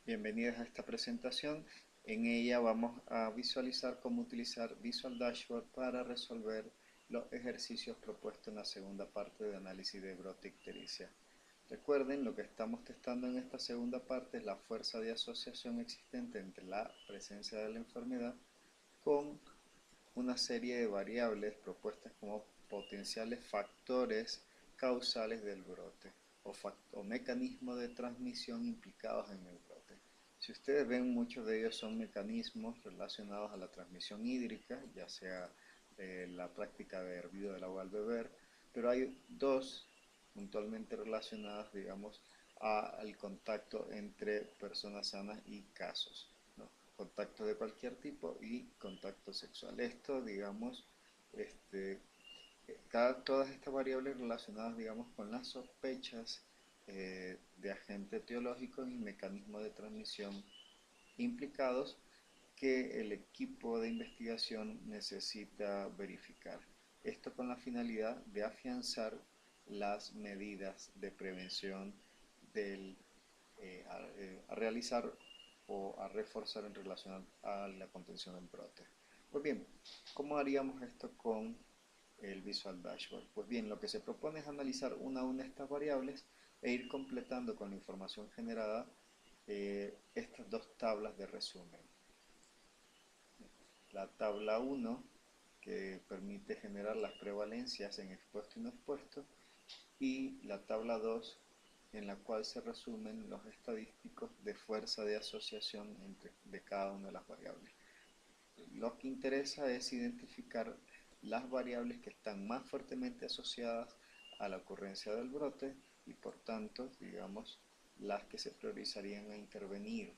Bienvenidos a esta presentación. En ella vamos a visualizar cómo utilizar Visual Dashboard para resolver los ejercicios propuestos en la segunda parte de análisis de brote ictericia. Recuerden, lo que estamos testando en esta segunda parte es la fuerza de asociación existente entre la presencia de la enfermedad con una serie de variables propuestas como potenciales factores causales del brote o mecanismos de transmisión implicados en el brote. Si ustedes ven, muchos de ellos son mecanismos relacionados a la transmisión hídrica, ya sea la práctica de hervido del agua al beber, pero hay dos puntualmente relacionadas, digamos, al contacto entre personas sanas y casos, ¿no? Contacto de cualquier tipo y contacto sexual. Esto, digamos, todas estas variables relacionadas, digamos, con las sospechas de agentes etiológicos y mecanismos de transmisión implicados que el equipo de investigación necesita verificar. Esto con la finalidad de afianzar las medidas de prevención del, a realizar o a reforzar en relación a la contención del brote. Pues bien, ¿cómo haríamos esto con el Visual Dashboard? Pues bien, lo que se propone es analizar una a una estas variables e ir completando con la información generada estas dos tablas de resumen. La tabla 1, que permite generar las prevalencias en expuesto y no expuesto, y la tabla 2, en la cual se resumen los estadísticos de fuerza de asociación de cada una de las variables. Lo que interesa es identificar las variables que están más fuertemente asociadas a la ocurrencia del brote y por tanto, digamos, las que se priorizarían a intervenir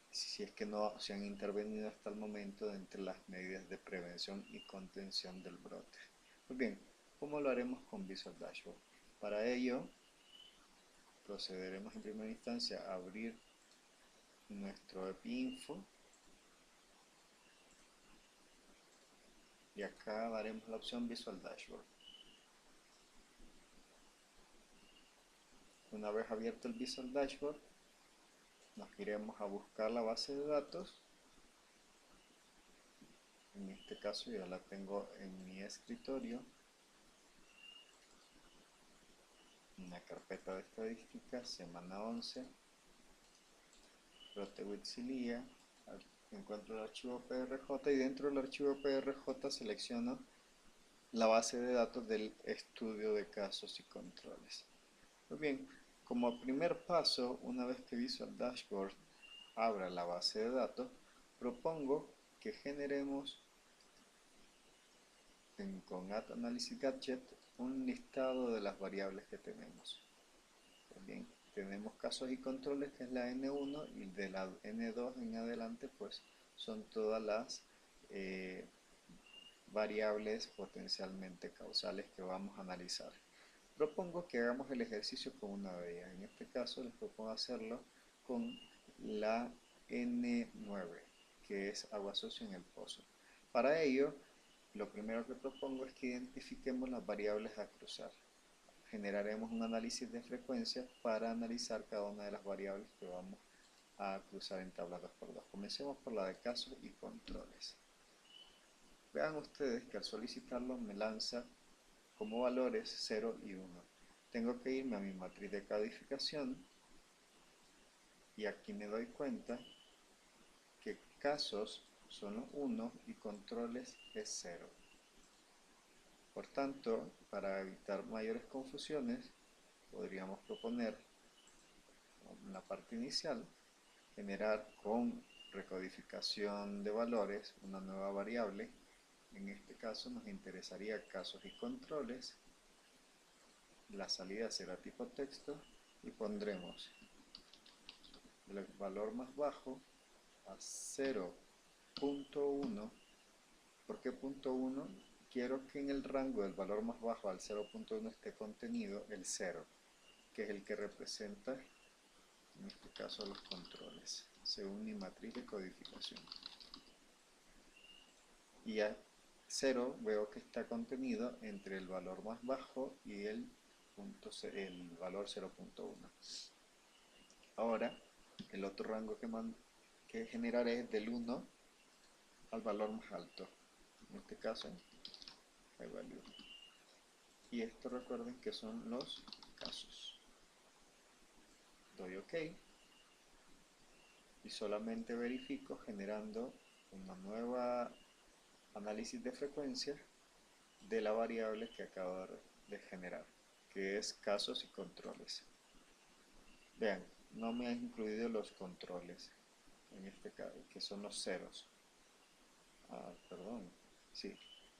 si es que no se han intervenido hasta el momento entre las medidas de prevención y contención del brote. Pues bien, ¿cómo lo haremos con Visual Dashboard? Para ello, procederemos en primera instancia a abrir nuestro EpiInfo y acá daremos la opción Visual Dashboard. Una vez abierto el Visual Dashboard, nos iremos a buscar la base de datos. En este caso ya la tengo en mi escritorio, una carpeta de estadísticas, semana 11, brote Wixilia, encuentro el archivo PRJ y dentro del archivo PRJ selecciono la base de datos del estudio de casos y controles. Pues bien, como primer paso, una vez que Visual Dashboard abra la base de datos, propongo que generemos con Add Analysis Gadget un listado de las variables que tenemos. Pues bien, tenemos casos y controles, que es la N1, y de la N2 en adelante pues son todas las variables potencialmente causales que vamos a analizar. Propongo que hagamos el ejercicio con una de ellas. En este caso les propongo hacerlo con la N9, que es agua sucia en el pozo. Para ello, lo primero que propongo es que identifiquemos las variables a cruzar. Generaremos un análisis de frecuencia para analizar cada una de las variables que vamos a cruzar en tabla 2x2. Comencemos por la de casos y controles. Vean ustedes que al solicitarlo me lanza como valores 0 y 1. Tengo que irme a mi matriz de codificación y aquí me doy cuenta que casos son 1 y controles es 0. Por tanto, para evitar mayores confusiones, podríamos proponer en la parte inicial generar con recodificación de valores una nueva variable. En este caso nos interesaría casos y controles. La salida será tipo texto y pondremos el valor más bajo a 0.1. ¿Por qué punto 1? Quiero que en el rango del valor más bajo al 0.1 esté contenido el 0, que es el que representa en este caso los controles, según mi matriz de codificación. Y a 0 veo que está contenido entre el valor más bajo y el valor 0.1. Ahora El otro rango que generaré es del 1 al valor más alto. En este caso, high value. Y esto recuerden que son los casos. Doy OK y solamente verifico generando una nueva análisis de frecuencia de la variable que acabo de generar, que es casos y controles. Vean, no me ha incluido los controles, en este caso, que son los ceros. Perdón, sí,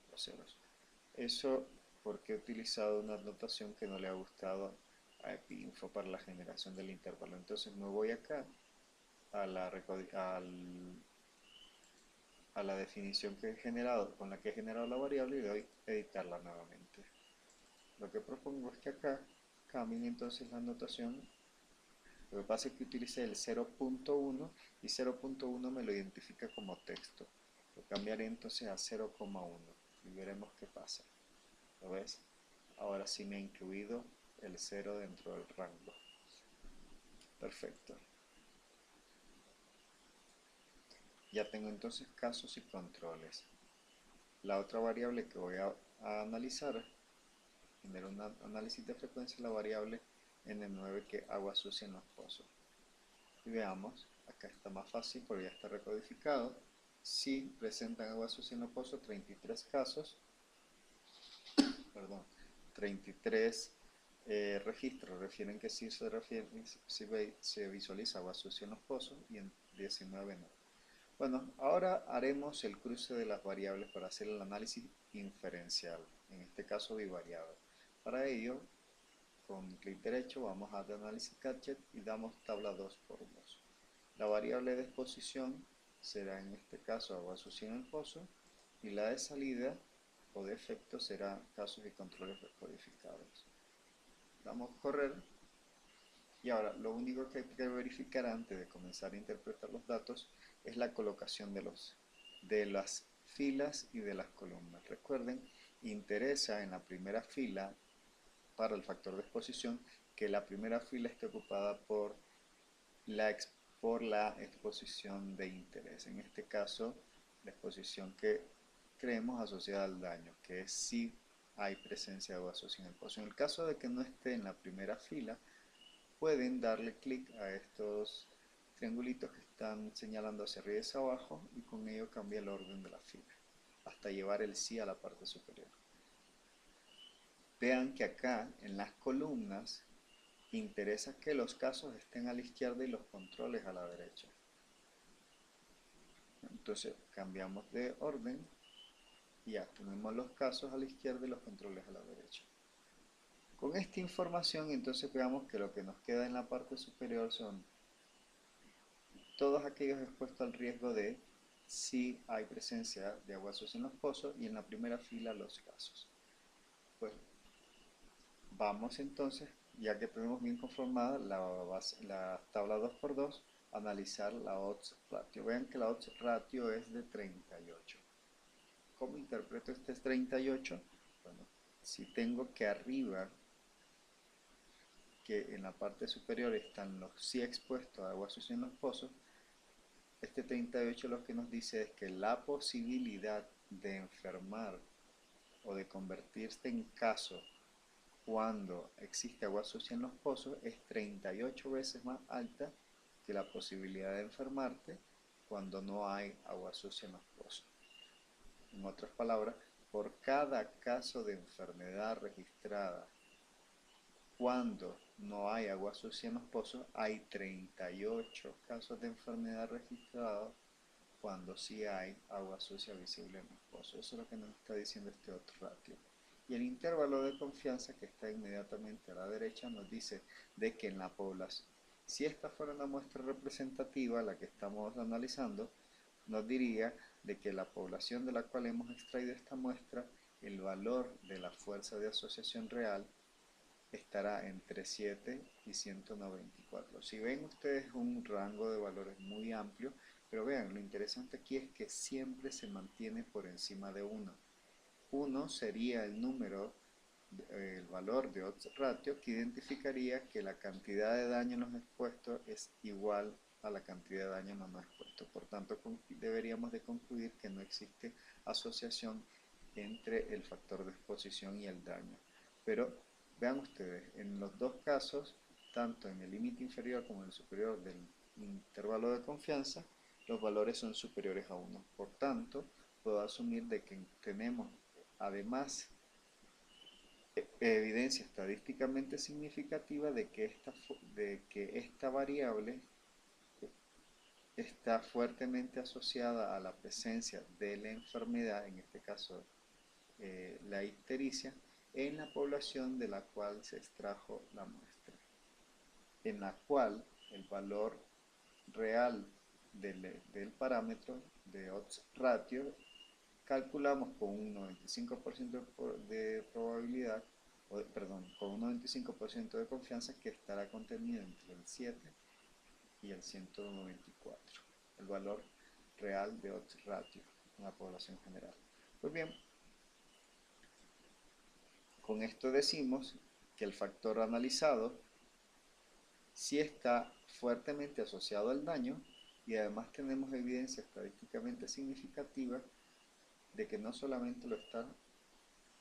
los ceros. Eso porque he utilizado una notación que no le ha gustado a EpiInfo para la generación del intervalo. Entonces me voy acá a la definición que he generado, con la que he generado la variable, y le doy editarla nuevamente. Lo que propongo es que acá cambien entonces la notación. Lo que pasa es que utilicé el 0.1 y 0.1 me lo identifica como texto. Lo cambiaré entonces a 0,1 y veremos qué pasa. ¿Lo ves? Ahora sí me ha incluido el 0 dentro del rango. Perfecto. Ya tengo entonces casos y controles. La otra variable que voy a analizar, genero un análisis de frecuencia, la variable N9 que agua sucia en los pozos. Y veamos, acá está más fácil porque ya está recodificado. Si presentan agua sucia en los pozos, 33 casos, perdón, 33 registros refieren que sí se visualiza agua sucia en los pozos y en 19 no. Bueno, ahora haremos el cruce de las variables para hacer el análisis inferencial, en este caso bivariado. Para ello, con clic derecho vamos a análisis gadget y damos tabla 2×2. La variable de exposición será en este caso agua sucia en el pozo y la de salida o de efecto será casos y controles recodificados. Damos correr y ahora lo único que hay que verificar antes de comenzar a interpretar los datos es la colocación de las filas y de las columnas. Recuerden, interesa en la primera fila para el factor de exposición que la primera fila esté ocupada por la exposición de interés. En este caso, la exposición que creemos asociada al daño, que es si hay presencia de agua sucia en el pozo. En el caso de que no esté en la primera fila, pueden darle clic a estos triangulitos que están señalando hacia arriba y hacia abajo y con ello cambia el orden de la fila hasta llevar el sí a la parte superior. Vean que acá en las columnas interesa que los casos estén a la izquierda y los controles a la derecha. Entonces cambiamos de orden y ya tenemos los casos a la izquierda y los controles a la derecha. Con esta información entonces veamos que lo que nos queda en la parte superior son todos aquellos expuestos al riesgo de si hay presencia de agua sucia en los pozos y en la primera fila los casos. Pues vamos entonces, ya que tenemos bien conformada la tabla 2×2, a analizar la odds ratio. Vean que la odds ratio es de 38. ¿Cómo interpreto este 38? Bueno, si tengo que arriba, que en la parte superior están los sí expuestos a agua sucia en los pozos, este 38 lo que nos dice es que la posibilidad de enfermar o de convertirse en caso cuando existe agua sucia en los pozos es 38 veces más alta que la posibilidad de enfermarte cuando no hay agua sucia en los pozos. En otras palabras, por cada caso de enfermedad registrada cuando no hay agua sucia en los pozos, hay 38 casos de enfermedad registrados cuando sí hay agua sucia visible en los pozos. Eso es lo que nos está diciendo este odds ratio. Y el intervalo de confianza que está inmediatamente a la derecha nos dice de que en la población, si esta fuera una muestra representativa, la que estamos analizando, nos diría de que la población de la cual hemos extraído esta muestra, el valor de la fuerza de asociación real estará entre 7 y 194. Si ven ustedes un rango de valores muy amplio, pero vean, lo interesante aquí es que siempre se mantiene por encima de 1. 1 sería el número, el valor de odds ratio que identificaría que la cantidad de daño en los expuestos es igual a la cantidad de daño no expuesto. Por tanto, deberíamos de concluir que no existe asociación entre el factor de exposición y el daño. Pero vean ustedes, en los dos casos, tanto en el límite inferior como en el superior del intervalo de confianza, los valores son superiores a 1. Por tanto, puedo asumir de que tenemos además evidencia estadísticamente significativa de que esta variable está fuertemente asociada a la presencia de la enfermedad, en este caso la ictericia, en la población de la cual se extrajo la muestra, en la cual el valor real del parámetro de odds ratio calculamos con un 95% de probabilidad, perdón, con un 95% de confianza que estará contenido entre el 7 y el 194, el valor real de odds ratio en la población general. Pues bien, con esto decimos que el factor analizado sí está fuertemente asociado al daño y además tenemos evidencia estadísticamente significativa de que no solamente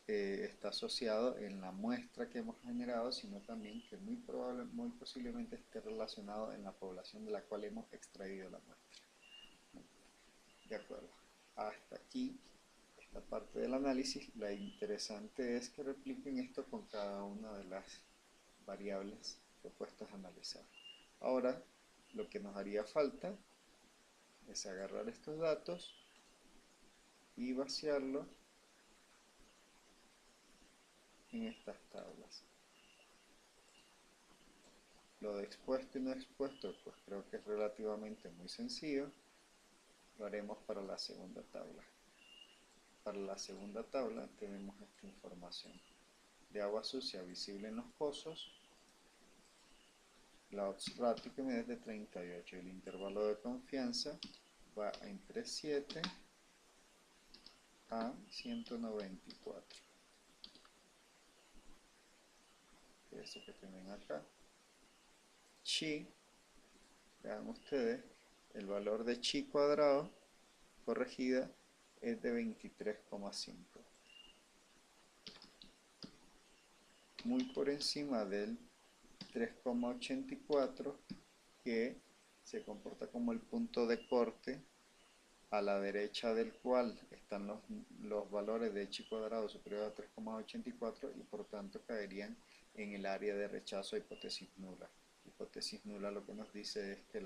está asociado en la muestra que hemos generado, sino también que muy posiblemente esté relacionado en la población de la cual hemos extraído la muestra. De acuerdo, hasta aquí esta parte del análisis. La interesante es que repliquen esto con cada una de las variables propuestas a analizar. Ahora, lo que nos haría falta es agarrar estos datos y vaciarlo en estas tablas. Lo de expuesto y no expuesto, pues creo que es relativamente muy sencillo. Lo haremos para la segunda tabla. Para la segunda tabla tenemos esta información de agua sucia visible en los pozos, la odds ratio que mide es de 38 y el intervalo de confianza va entre 7 a 194. Eso que tienen acá. Chi, vean ustedes, el valor de chi cuadrado corregida es de 23,5. Muy por encima del 3,84 que se comporta como el punto de corte a la derecha del cual están los valores de chi cuadrado superior a 3,84 y por tanto caerían en el área de rechazo a hipótesis nula. Hipótesis nula lo que nos dice es que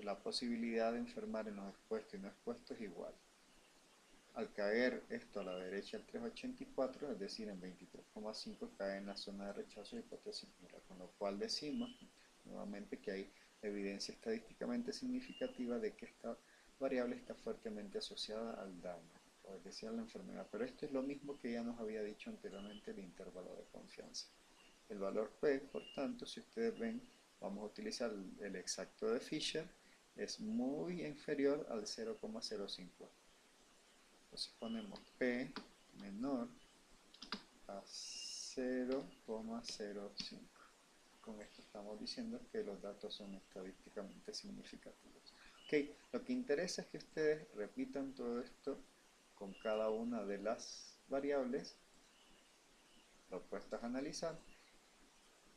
la posibilidad de enfermar en los expuestos y no expuestos es igual. Al caer esto a la derecha del 3,84, es decir, en 23,5, cae en la zona de rechazo de hipótesis nula, con lo cual decimos nuevamente que hay evidencia estadísticamente significativa de que esta variable está fuertemente asociada al daño, o es decir, a la enfermedad. Pero esto es lo mismo que ya nos había dicho anteriormente el intervalo de confianza. El valor P, por tanto, si ustedes ven, vamos a utilizar el exacto de Fisher, es muy inferior al 0,05. Entonces ponemos P menor a 0,05. Con esto estamos diciendo que los datos son estadísticamente significativos. Ok, lo que interesa es que ustedes repitan todo esto con cada una de las variables propuestas a analizar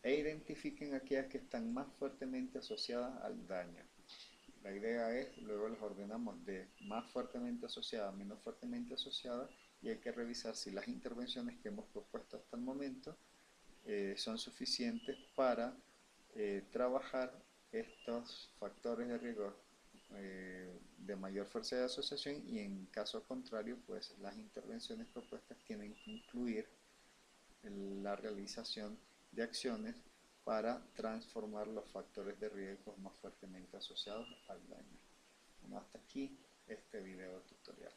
e identifiquen aquellas que están más fuertemente asociadas al daño. La idea es, luego las ordenamos de más fuertemente asociada a menos fuertemente asociada y hay que revisar si las intervenciones que hemos propuesto hasta el momento son suficientes para trabajar estos factores de riesgo de mayor fuerza de asociación y en caso contrario, pues las intervenciones propuestas tienen que incluir la realización de acciones para transformar los factores de riesgo más fuertemente asociados al daño. Bueno, hasta aquí este video tutorial.